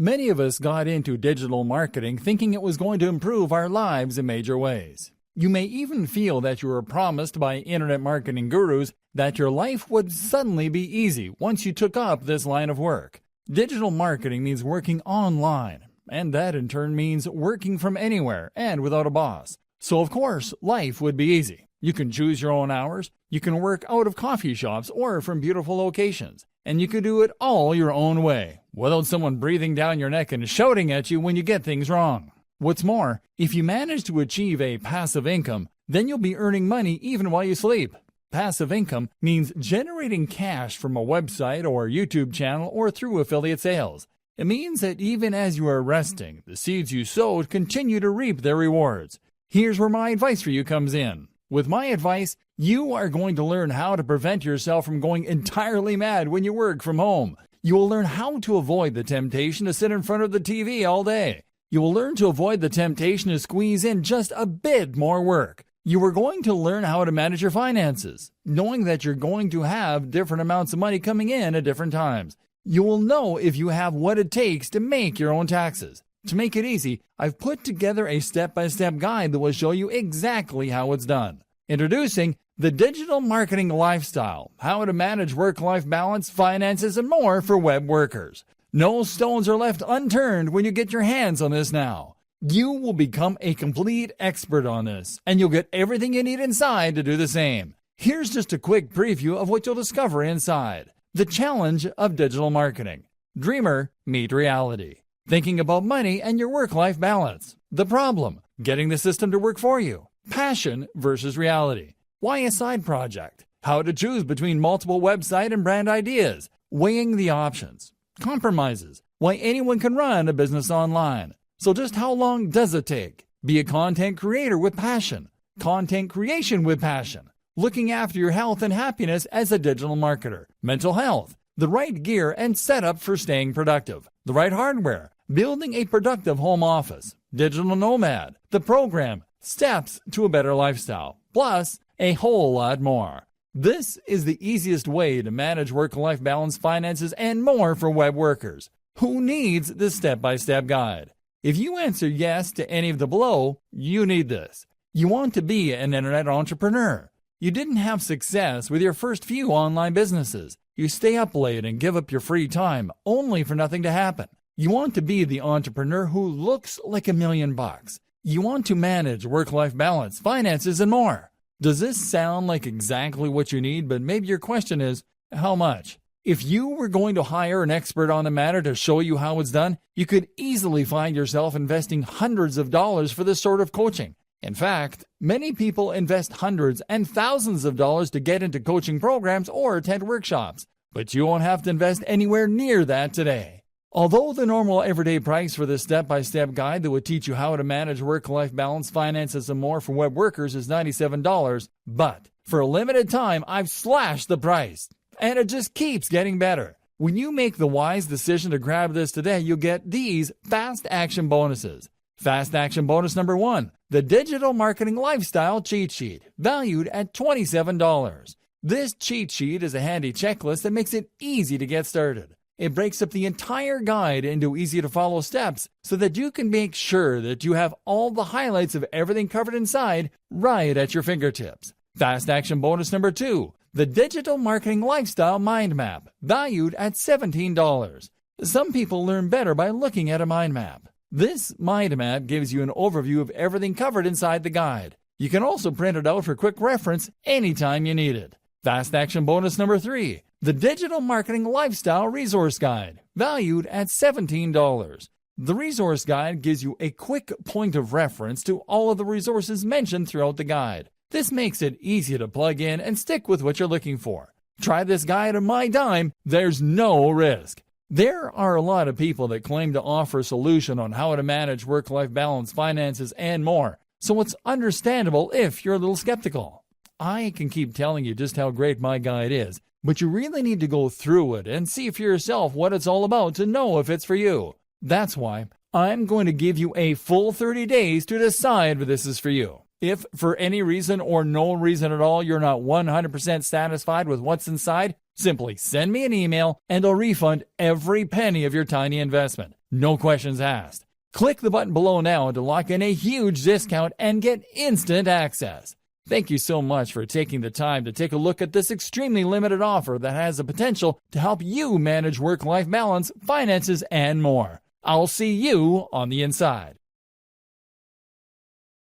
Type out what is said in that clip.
Many of us got into digital marketing thinking it was going to improve our lives in major ways. You may even feel that you were promised by internet marketing gurus that your life would suddenly be easy once you took up this line of work. Digital marketing means working online, and that in turn means working from anywhere and without a boss. So of course, life would be easy. You can choose your own hours, you can work out of coffee shops or from beautiful locations, and you can do it all your own way, without someone breathing down your neck and shouting at you when you get things wrong. What's more, if you manage to achieve a passive income, then you'll be earning money even while you sleep. Passive income means generating cash from a website or YouTube channel or through affiliate sales. It means that even as you are resting, the seeds you sowed continue to reap their rewards. Here's where my advice for you comes in. With my advice, you are going to learn how to prevent yourself from going entirely mad when you work from home. You will learn how to avoid the temptation to sit in front of the TV all day. You will learn to avoid the temptation to squeeze in just a bit more work. You are going to learn how to manage your finances, knowing that you're going to have different amounts of money coming in at different times. You will know if you have what it takes to make your own taxes. To make it easy, I've put together a step-by-step guide that will show you exactly how it's done. Introducing the Digital Marketing Lifestyle, how to manage work-life balance, finances, and more for web workers. No stones are left unturned when you get your hands on this now. You will become a complete expert on this, and you'll get everything you need inside to do the same. Here's just a quick preview of what you'll discover inside. The challenge of digital marketing. Dreamer meet reality. Thinking about money and your work-life balance. The problem, getting the system to work for you. Passion versus reality. Why a side project? How to choose between multiple website and brand ideas. Weighing the options. Compromises. Why anyone can run a business online. So just how long does it take? Be a content creator with passion. Content creation with passion. Looking after your health and happiness as a digital marketer. Mental health. The right gear and setup for staying productive. The right hardware. Building a productive home office. Digital nomad. The program. Steps to a better lifestyle. Plus, a whole lot more. This is the easiest way to manage work-life balance, finances, and more for web workers. Who needs this step-by-step guide? If you answer yes to any of the below, you need this. You want to be an internet entrepreneur. You didn't have success with your first few online businesses. You stay up late and give up your free time only for nothing to happen. You want to be the entrepreneur who looks like $1,000,000. You want to manage work-life balance, finances, and more. Does this sound like exactly what you need? But maybe your question is, how much? If you were going to hire an expert on the matter to show you how it's done, you could easily find yourself investing hundreds of dollars for this sort of coaching. In fact, many people invest hundreds and thousands of dollars to get into coaching programs or attend workshops, but you won't have to invest anywhere near that today. Although the normal everyday price for this step-by-step guide that would teach you how to manage work-life balance, finances, and more for web workers is $97, but for a limited time, I've slashed the price, and it just keeps getting better. When you make the wise decision to grab this today, you'll get these fast action bonuses. Fast action bonus number 1, the Digital Marketing Lifestyle Cheat Sheet, valued at $27. This cheat sheet is a handy checklist that makes it easy to get started. It breaks up the entire guide into easy-to-follow steps so that you can make sure that you have all the highlights of everything covered inside right at your fingertips. Fast action bonus number 2, the Digital Marketing Lifestyle Mind Map, valued at $17. Some people learn better by looking at a mind map. This mind map gives you an overview of everything covered inside the guide. You can also print it out for quick reference anytime you need it. Fast action bonus number 3, the Digital Marketing Lifestyle Resource Guide, valued at $17. The resource guide gives you a quick point of reference to all of the resources mentioned throughout the guide. This makes it easy to plug in and stick with what you're looking for. Try this guide on my dime, there's no risk. There are a lot of people that claim to offer a solution on how to manage work-life balance, finances, and more, so it's understandable if you're a little skeptical. I can keep telling you just how great my guide is, but you really need to go through it and see for yourself what it's all about to know if it's for you. That's why I'm going to give you a full 30 days to decide if this is for you. If for any reason or no reason at all you're not 100% satisfied with what's inside, simply send me an email and I'll refund every penny of your tiny investment. No questions asked. Click the button below now to lock in a huge discount and get instant access. Thank you so much for taking the time to take a look at this extremely limited offer that has the potential to help you manage work-life balance, finances, and more. I'll see you on the inside.